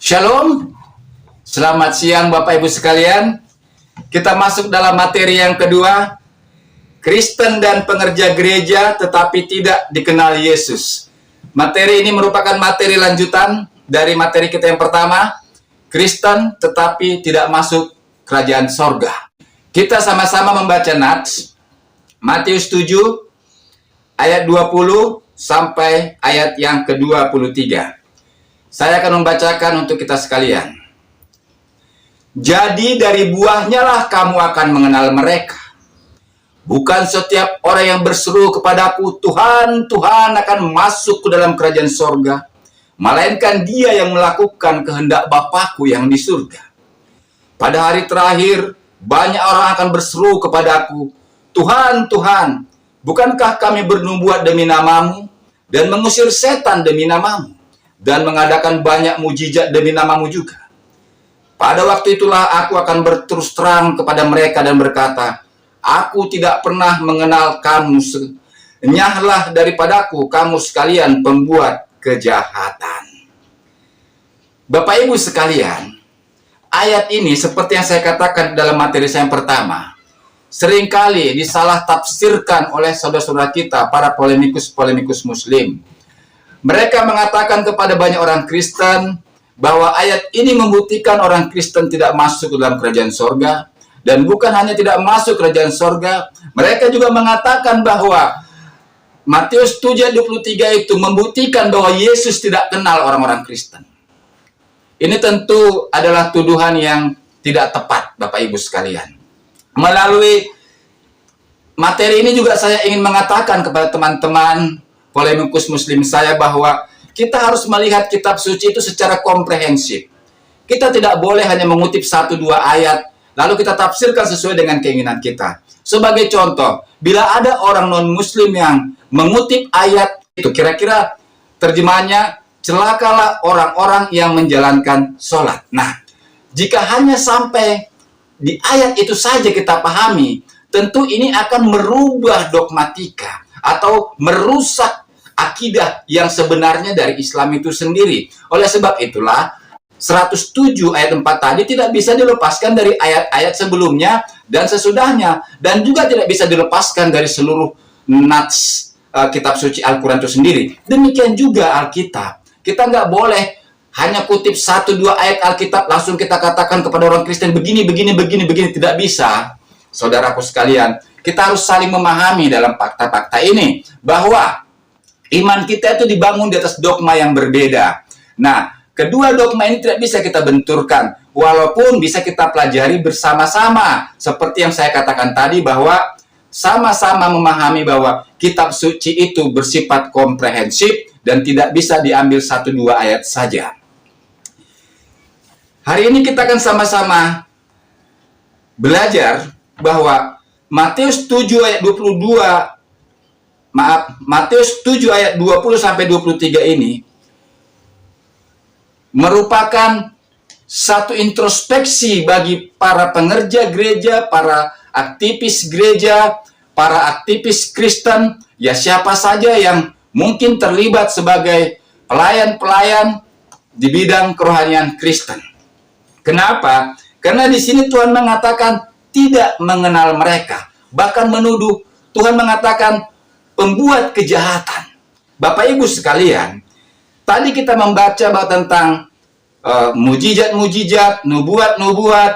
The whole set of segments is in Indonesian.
Shalom, selamat siang Bapak Ibu sekalian. Kita masuk dalam materi yang kedua, Kristen dan pengerja gereja tetapi tidak dikenal Yesus. Materi ini merupakan materi lanjutan dari materi kita yang pertama, Kristen tetapi tidak masuk kerajaan sorga. Kita sama-sama membaca Nats, Matius 7, ayat 20 sampai ayat yang ke-23. Saya akan membacakan untuk kita sekalian. Jadi dari buahnya lah kamu akan mengenal mereka. Bukan setiap orang yang berseru kepadaku, Tuhan, Tuhan akan masuk ke dalam kerajaan sorga, melainkan dia yang melakukan kehendak Bapakku yang di surga. Pada hari terakhir, banyak orang akan berseru kepadaku, Tuhan, Tuhan, bukankah kami bernubuat demi namamu, dan mengusir setan demi namamu, dan mengadakan banyak mujizat demi namamu juga. Pada waktu itulah aku akan berterus terang kepada mereka dan berkata, aku tidak pernah mengenal kamu, enyahlah daripadaku kamu sekalian pembuat kejahatan. Bapak Ibu sekalian, ayat ini seperti yang saya katakan dalam materi saya yang pertama, seringkali disalah tafsirkan oleh saudara-saudara kita, para polemikus muslim. Mereka mengatakan kepada banyak orang Kristen bahwa ayat ini membuktikan orang Kristen tidak masuk ke dalam kerajaan sorga. Dan bukan hanya tidak masuk kerajaan sorga, mereka juga mengatakan bahwa Matius 7:23 itu membuktikan bahwa Yesus tidak kenal orang-orang Kristen. Ini tentu adalah tuduhan yang tidak tepat, Bapak Ibu sekalian. Melalui materi ini juga saya ingin mengatakan kepada teman-teman polemikus muslim saya bahwa kita harus melihat kitab suci itu secara komprehensif. Kita tidak boleh hanya mengutip 1-2 ayat lalu kita tafsirkan sesuai dengan keinginan kita. Sebagai contoh, bila ada orang non-muslim yang mengutip ayat itu, kira-kira terjemahannya, celakalah orang-orang yang menjalankan sholat. Nah, jika hanya sampai di ayat itu saja kita pahami, tentu ini akan merubah dogmatika atau merusak akidah yang sebenarnya dari Islam itu sendiri. Oleh sebab itulah 107 ayat 4 tadi tidak bisa dilepaskan dari ayat-ayat sebelumnya dan sesudahnya, dan juga tidak bisa dilepaskan dari seluruh nats kitab suci Al-Quran itu sendiri. Demikian juga Alkitab. Kita nggak boleh hanya kutip 1-2 ayat Alkitab langsung kita katakan kepada orang Kristen begini, tidak bisa. Saudaraku sekalian, kita harus saling memahami dalam fakta-fakta ini bahwa iman kita itu dibangun di atas dogma yang berbeda. Nah, kedua dogma ini tidak bisa kita benturkan, walaupun bisa kita pelajari bersama-sama. Seperti yang saya katakan tadi bahwa sama-sama memahami bahwa kitab suci itu bersifat komprehensif dan tidak bisa diambil 1-2 ayat saja. Hari ini kita akan sama-sama belajar bahwa Matius 7 ayat 20 sampai 23 ini merupakan satu introspeksi bagi para pengerja gereja, para aktivis gereja, para aktivis Kristen, ya siapa saja yang mungkin terlibat sebagai pelayan-pelayan di bidang kerohanian Kristen. Kenapa? Karena di sini Tuhan mengatakan tidak mengenal mereka, bahkan menuduh. Tuhan mengatakan pembuat kejahatan. Bapak Ibu sekalian, tadi kita membaca bahwa tentang mujizat-mujizat, nubuat-nubuat,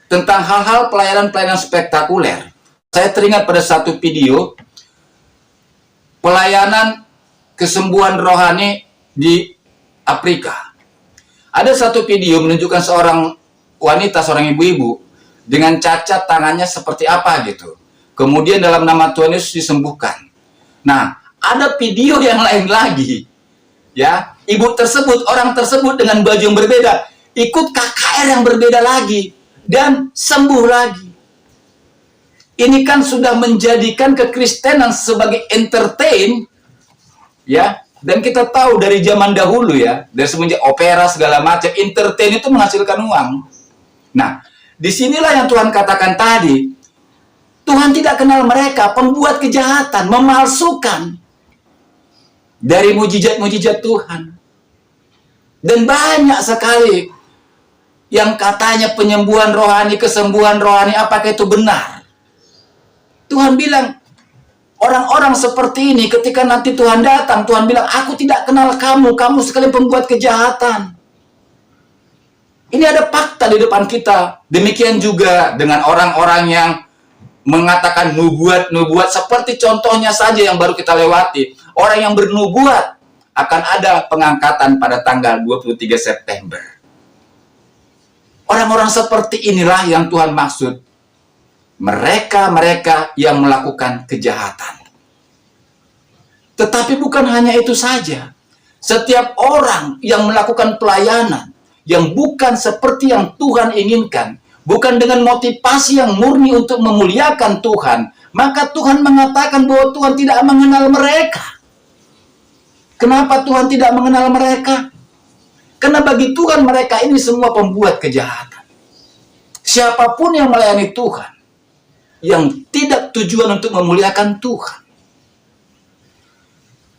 tentang hal-hal pelayanan-pelayanan spektakuler. Saya teringat pada satu video pelayanan kesembuhan rohani di Afrika. Ada satu video menunjukkan seorang wanita, seorang ibu-ibu dengan cacat tangannya seperti apa gitu. Kemudian dalam nama Tuhan Yesus disembuhkan. Nah, ada video yang lain lagi. Ya, ibu tersebut, orang tersebut dengan baju yang berbeda, ikut KKR yang berbeda lagi dan sembuh lagi. Ini kan sudah menjadikan kekristenan sebagai entertain, ya. Dan kita tahu dari zaman dahulu ya, dari semenjak opera segala macam, entertain itu menghasilkan uang. Nah, disinilah yang Tuhan katakan tadi, Tuhan tidak kenal mereka, pembuat kejahatan, memalsukan dari mujizat-mujizat Tuhan. Dan banyak sekali yang katanya penyembuhan rohani, kesembuhan rohani, apakah itu benar? Tuhan bilang, orang-orang seperti ini ketika nanti Tuhan datang, Tuhan bilang, aku tidak kenal kamu, kamu sekalian pembuat kejahatan. Ini ada fakta di depan kita. Demikian juga dengan orang-orang yang mengatakan nubuat seperti contohnya saja yang baru kita lewati. Orang yang bernubuat akan ada pengangkatan pada tanggal 23 September. Orang-orang seperti inilah yang Tuhan maksud. Mereka-mereka yang melakukan kejahatan. Tetapi bukan hanya itu saja. Setiap orang yang melakukan pelayanan yang bukan seperti yang Tuhan inginkan, bukan dengan motivasi yang murni untuk memuliakan Tuhan, maka Tuhan mengatakan bahwa Tuhan tidak mengenal mereka. Kenapa Tuhan tidak mengenal mereka? Karena bagi Tuhan mereka ini semua pembuat kejahatan. Siapapun yang melayani Tuhan, yang tidak tujuan untuk memuliakan Tuhan.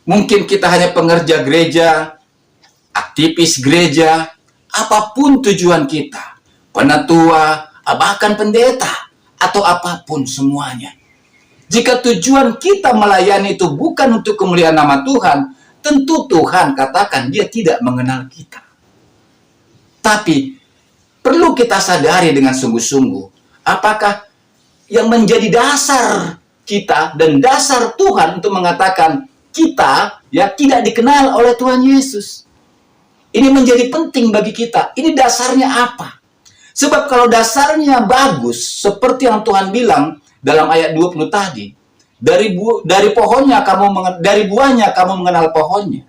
Mungkin kita hanya pengerja gereja, aktivis gereja, apapun tujuan kita, penatua, bahkan pendeta, atau apapun semuanya. Jika tujuan kita melayani itu bukan untuk kemuliaan nama Tuhan, tentu Tuhan katakan dia tidak mengenal kita. Tapi perlu kita sadari dengan sungguh-sungguh, apakah yang menjadi dasar kita dan dasar Tuhan untuk mengatakan kita ya tidak dikenal oleh Tuhan Yesus. Ini menjadi penting bagi kita. Ini dasarnya apa? Sebab kalau dasarnya bagus, seperti yang Tuhan bilang dalam ayat 20 tadi, dari buahnya kamu mengenal pohonnya.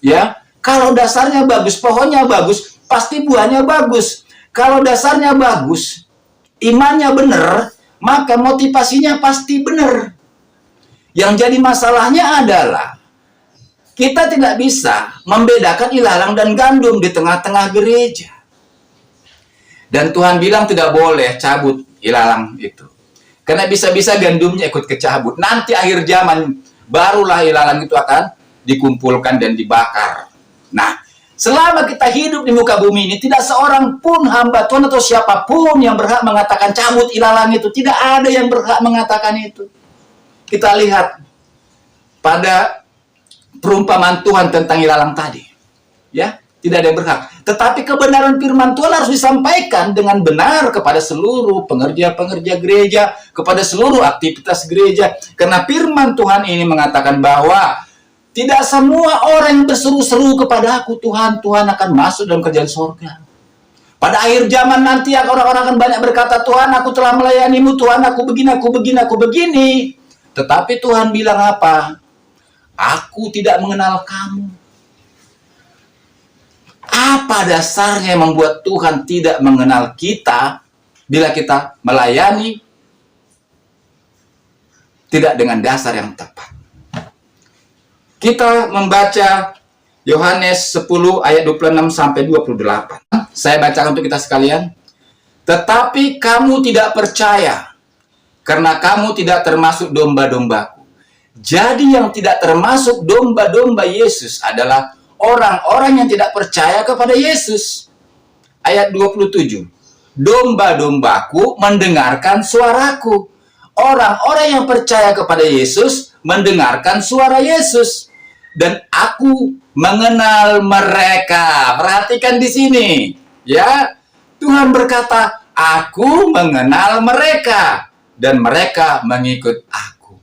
Ya, kalau dasarnya bagus, pohonnya bagus, pasti buahnya bagus. Kalau dasarnya bagus, imannya benar, maka motivasinya pasti benar. Yang jadi masalahnya adalah kita tidak bisa membedakan ilalang dan gandum di tengah-tengah gereja. Dan Tuhan bilang tidak boleh cabut ilalang itu. Karena bisa-bisa gandumnya ikut kecabut. Nanti akhir zaman barulah ilalang itu akan dikumpulkan dan dibakar. Nah, selama kita hidup di muka bumi ini, tidak seorang pun hamba Tuhan atau siapapun yang berhak mengatakan cabut ilalang itu. Tidak ada yang berhak mengatakan itu. Kita lihat pada perumpamaan Tuhan tentang ilalang tadi. Ya, tidak ada yang berhak. Tetapi kebenaran firman Tuhan harus disampaikan dengan benar kepada seluruh pengerja-pengerja gereja, kepada seluruh aktivitas gereja. Karena firman Tuhan ini mengatakan bahwa tidak semua orang yang berseru-seru kepada aku, Tuhan, Tuhan akan masuk dalam kerajaan sorga. Pada akhir zaman nanti orang-orang akan banyak berkata, Tuhan, aku telah melayanimu, Tuhan, aku begini, aku begini, aku begini. Tetapi Tuhan bilang apa? Aku tidak mengenal kamu. Apa dasarnya yang membuat Tuhan tidak mengenal kita bila kita melayani tidak dengan dasar yang tepat? Kita membaca Yohanes 10 ayat 26 sampai 28. Saya bacakan untuk kita sekalian. Tetapi kamu tidak percaya karena kamu tidak termasuk domba-dombaku. Jadi yang tidak termasuk domba-domba Yesus adalah orang-orang yang tidak percaya kepada Yesus. Ayat 27. Domba-dombaku mendengarkan suaraku. Orang-orang yang percaya kepada Yesus mendengarkan suara Yesus. Dan aku mengenal mereka. Perhatikan di sini. Ya, Tuhan berkata, aku mengenal mereka. Dan mereka mengikut aku.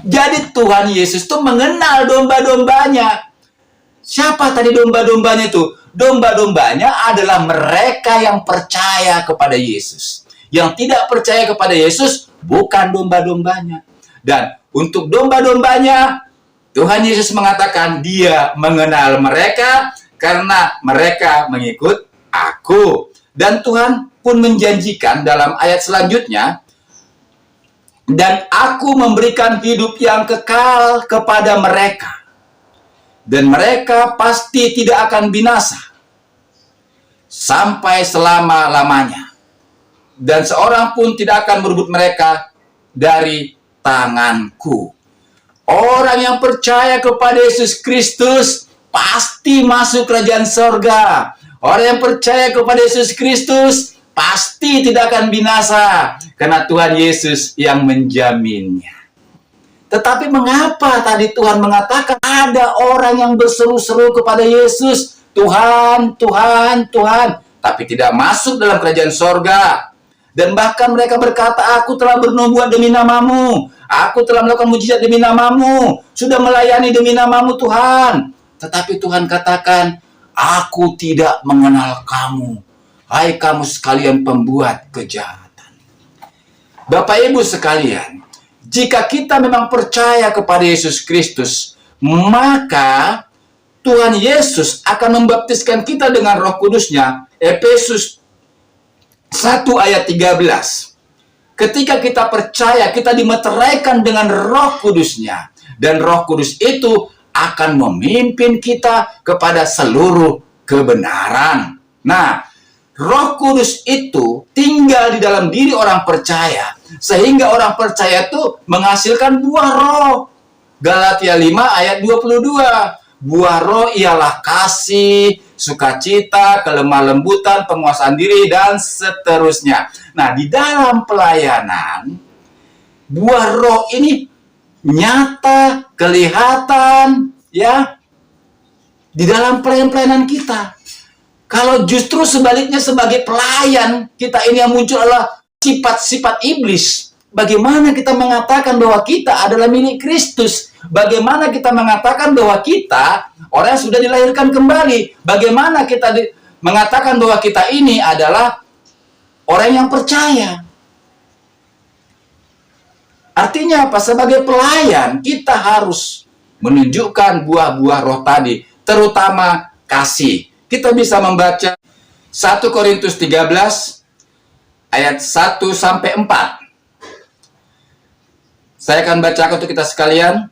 Jadi Tuhan Yesus itu mengenal domba-dombanya. Siapa tadi domba-dombanya itu? Domba-dombanya adalah mereka yang percaya kepada Yesus. Yang tidak percaya kepada Yesus bukan domba-dombanya. Dan untuk domba-dombanya, Tuhan Yesus mengatakan dia mengenal mereka karena mereka mengikut aku. Dan Tuhan pun menjanjikan dalam ayat selanjutnya, dan aku memberikan hidup yang kekal kepada mereka. Dan mereka pasti tidak akan binasa sampai selama-lamanya. Dan seorang pun tidak akan merebut mereka dari tanganku. Orang yang percaya kepada Yesus Kristus pasti masuk kerajaan sorga. Orang yang percaya kepada Yesus Kristus pasti tidak akan binasa, karena Tuhan Yesus yang menjaminnya. Tetapi mengapa tadi Tuhan mengatakan ada orang yang berseru-seru kepada Yesus, Tuhan, Tuhan, Tuhan, tapi tidak masuk dalam kerajaan sorga? Dan bahkan mereka berkata, aku telah bernubuat demi namamu, aku telah melakukan mujizat demi namamu, sudah melayani demi namamu Tuhan. Tetapi Tuhan katakan, aku tidak mengenal kamu, hai kamu sekalian pembuat kejahatan. Bapak Ibu sekalian, jika kita memang percaya kepada Yesus Kristus, maka Tuhan Yesus akan membaptiskan kita dengan Roh Kudus-Nya. Efesus 1 ayat 13. Ketika kita percaya, kita dimeteraikan dengan Roh Kudus-Nya. Dan Roh Kudus itu akan memimpin kita kepada seluruh kebenaran. Nah, Roh Kudus itu tinggal di dalam diri orang percaya, sehingga orang percaya itu menghasilkan buah roh. Galatia 5 ayat 22. Buah roh ialah kasih, sukacita, kelemah lembutan, penguasaan diri, dan seterusnya. Nah, di dalam pelayanan, buah roh ini nyata, kelihatan, ya, di dalam pelayanan kita. Kalau justru sebaliknya sebagai pelayan, kita ini yang muncul adalah sifat-sifat iblis. Bagaimana kita mengatakan bahwa kita adalah milik Kristus? Bagaimana kita mengatakan bahwa kita orang yang sudah dilahirkan kembali? Bagaimana kita mengatakan bahwa kita ini adalah orang yang percaya? Artinya apa? Sebagai pelayan, kita harus menunjukkan buah-buah roh tadi, terutama kasih. Kita bisa membaca 1 Korintus 13 ayat 1 sampai 4. Saya akan bacakan untuk kita sekalian.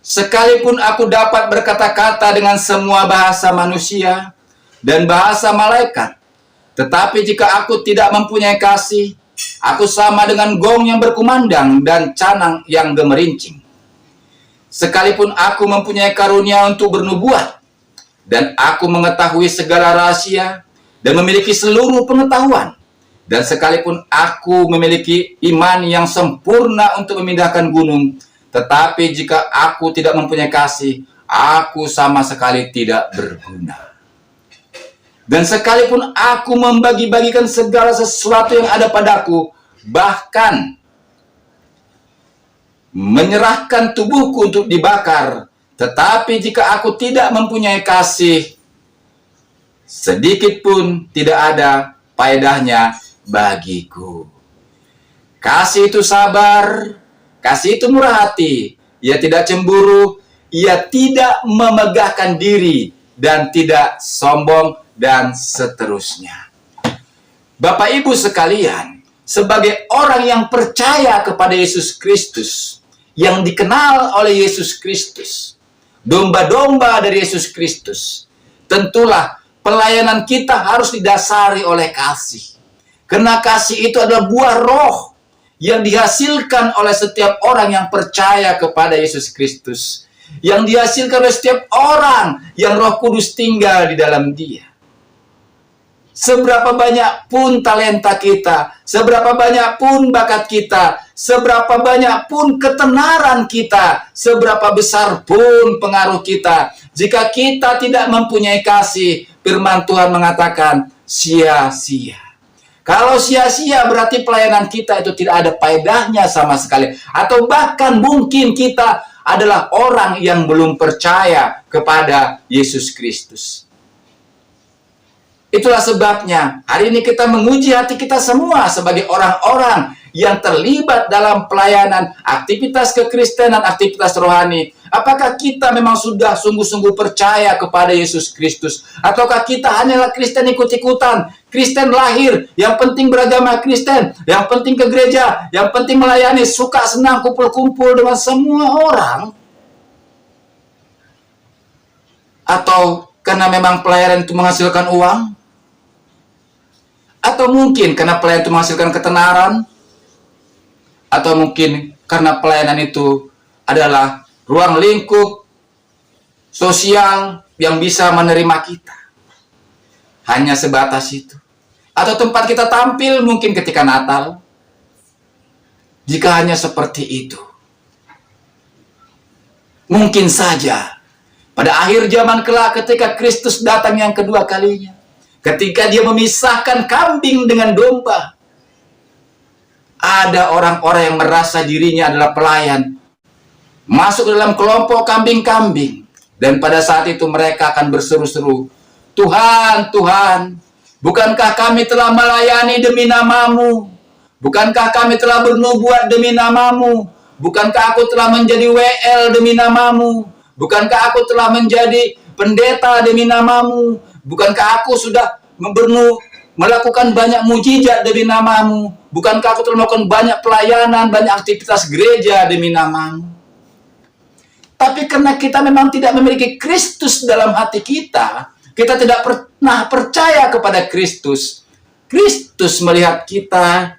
Sekalipun aku dapat berkata-kata dengan semua bahasa manusia dan bahasa malaikat, tetapi jika aku tidak mempunyai kasih, aku sama dengan gong yang berkumandang dan canang yang gemerincing. Sekalipun aku mempunyai karunia untuk bernubuat, dan aku mengetahui segala rahasia dan memiliki seluruh pengetahuan, dan sekalipun aku memiliki iman yang sempurna untuk memindahkan gunung, tetapi jika aku tidak mempunyai kasih, aku sama sekali tidak berguna. Dan sekalipun aku membagi-bagikan segala sesuatu yang ada padaku, bahkan menyerahkan tubuhku untuk dibakar, tetapi jika aku tidak mempunyai kasih, sedikit pun tidak ada faedahnya bagiku. Kasih itu sabar, kasih itu murah hati, ia tidak cemburu, ia tidak memegahkan diri, dan tidak sombong, dan seterusnya. Bapak Ibu sekalian, sebagai orang yang percaya kepada Yesus Kristus, yang dikenal oleh Yesus Kristus, domba-domba dari Yesus Kristus, tentulah pelayanan kita harus didasari oleh kasih. Karena kasih itu adalah buah roh yang dihasilkan oleh setiap orang yang percaya kepada Yesus Kristus, yang dihasilkan oleh setiap orang yang Roh Kudus tinggal di dalam dia. Seberapa banyak pun talenta kita, seberapa banyak pun bakat kita, seberapa banyak pun ketenaran kita, seberapa besar pun pengaruh kita, jika kita tidak mempunyai kasih, firman Tuhan mengatakan sia-sia. Kalau sia-sia berarti pelayanan kita itu tidak ada faedahnya sama sekali, atau bahkan mungkin kita adalah orang yang belum percaya kepada Yesus Kristus. Itulah sebabnya hari ini kita menguji hati kita semua sebagai orang-orang yang terlibat dalam pelayanan, aktivitas kekristenan, aktivitas rohani. Apakah kita memang sudah sungguh-sungguh percaya kepada Yesus Kristus? Ataukah kita hanyalah Kristen ikut-ikutan? Kristen lahir, yang penting beragama Kristen, yang penting ke gereja, yang penting melayani, suka senang kumpul-kumpul dengan semua orang? Atau karena memang pelayanan itu menghasilkan uang? Atau mungkin karena pelayanan itu menghasilkan ketenaran? Atau mungkin karena pelayanan itu adalah ruang lingkup sosial yang bisa menerima kita. Hanya sebatas itu. Atau tempat kita tampil mungkin ketika Natal. Jika hanya seperti itu, mungkin saja pada akhir zaman kelak ketika Kristus datang yang kedua kalinya, ketika dia memisahkan kambing dengan domba, ada orang-orang yang merasa dirinya adalah pelayan, masuk dalam kelompok kambing-kambing, dan pada saat itu mereka akan berseru-seru, Tuhan, Tuhan, bukankah kami telah melayani demi nama-Mu? Bukankah kami telah bernubuat demi nama-Mu? Bukankah aku telah menjadi WL demi nama-Mu? Bukankah aku telah menjadi pendeta demi nama-Mu? Bukankah aku sudah melakukan banyak mujizat demi nama-Mu? Bukankah aku telah melakukan banyak pelayanan, banyak aktivitas gereja demi nama-Mu? Tapi karena kita memang tidak memiliki Kristus dalam hati kita, kita tidak pernah percaya kepada Kristus. Kristus melihat kita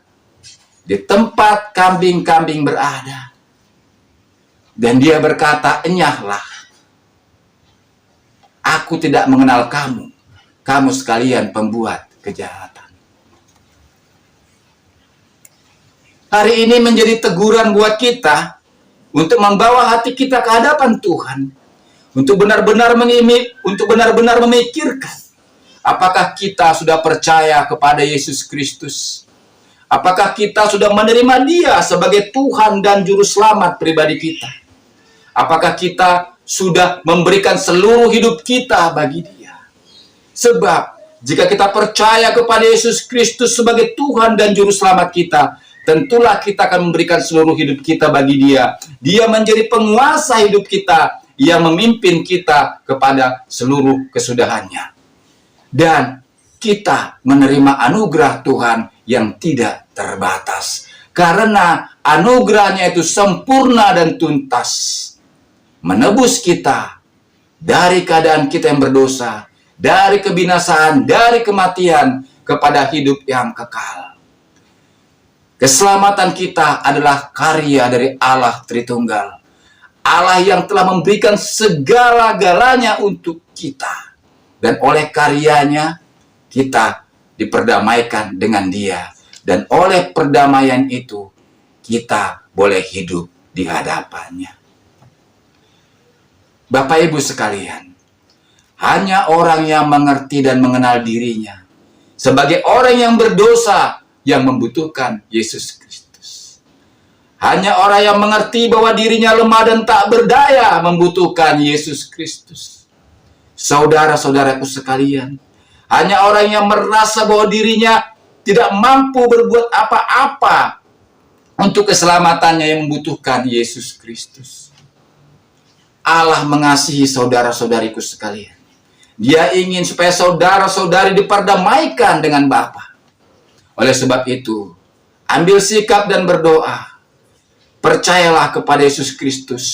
di tempat kambing-kambing berada. Dan dia berkata, enyahlah. Aku tidak mengenal kamu. Kamu sekalian pembuat kejahatan. Hari ini menjadi teguran buat kita untuk membawa hati kita ke hadapan Tuhan. Untuk benar-benar memikirkan apakah kita sudah percaya kepada Yesus Kristus? Apakah kita sudah menerima Dia sebagai Tuhan dan Juru Selamat pribadi kita? Apakah kita sudah memberikan seluruh hidup kita bagi Dia? Sebab jika kita percaya kepada Yesus Kristus sebagai Tuhan dan Juru Selamat kita, tentulah kita akan memberikan seluruh hidup kita bagi Dia. Dia menjadi penguasa hidup kita, yang memimpin kita kepada seluruh kesudahannya. Dan kita menerima anugerah Tuhan yang tidak terbatas. Karena anugerahnya itu sempurna dan tuntas. Menebus kita dari keadaan kita yang berdosa, dari kebinasaan, dari kematian, kepada hidup yang kekal. Keselamatan kita adalah karya dari Allah Tritunggal. Allah yang telah memberikan segala-galanya untuk kita. Dan oleh karyanya, kita diperdamaikan dengan Dia. Dan oleh perdamaian itu, kita boleh hidup di hadapannya. Bapak Ibu sekalian, hanya orang yang mengerti dan mengenal dirinya sebagai orang yang berdosa yang membutuhkan Yesus Kristus. Hanya orang yang mengerti bahwa dirinya lemah dan tak berdaya membutuhkan Yesus Kristus. Saudara-saudaraku sekalian, hanya orang yang merasa bahwa dirinya tidak mampu berbuat apa-apa untuk keselamatannya yang membutuhkan Yesus Kristus. Allah mengasihi saudara-saudariku sekalian. Dia ingin supaya saudara-saudari diperdamaikan dengan Bapa. Oleh sebab itu, ambil sikap dan berdoa. Percayalah kepada Yesus Kristus.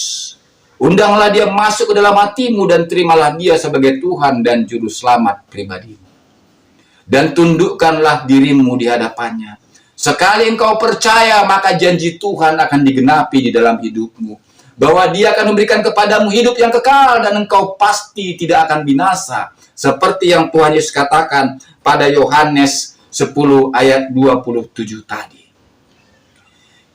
Undanglah Dia masuk ke dalam hatimu dan terimalah Dia sebagai Tuhan dan Juru Selamat pribadimu. Dan tundukkanlah dirimu di hadapannya. Sekali engkau percaya, maka janji Tuhan akan digenapi di dalam hidupmu. Bahwa Dia akan memberikan kepadamu hidup yang kekal dan engkau pasti tidak akan binasa. Seperti yang Tuhan Yesus katakan pada Yohanes 10 ayat 27 tadi.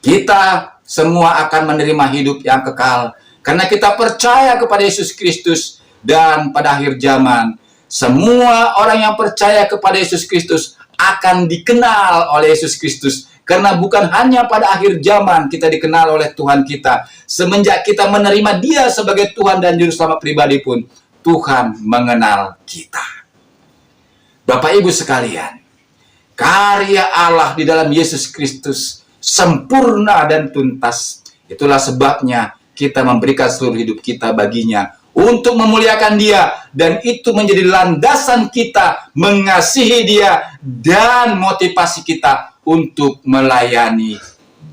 Kita semua akan menerima hidup yang kekal karena kita percaya kepada Yesus Kristus. Dan pada akhir zaman, semua orang yang percaya kepada Yesus Kristus akan dikenal oleh Yesus Kristus. Karena bukan hanya pada akhir zaman kita dikenal oleh Tuhan kita. Semenjak kita menerima Dia sebagai Tuhan dan Juru Selamat pribadi pun, Tuhan mengenal kita. Bapak Ibu sekalian, karya Allah di dalam Yesus Kristus sempurna dan tuntas. Itulah sebabnya kita memberikan seluruh hidup kita baginya untuk memuliakan Dia, dan itu menjadi landasan kita mengasihi Dia dan motivasi kita untuk melayani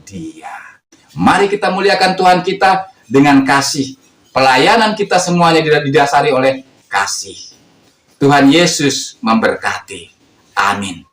Dia. Mari kita muliakan Tuhan kita dengan kasih. Pelayanan kita semuanya didasari oleh kasih. Tuhan Yesus memberkati. Amin.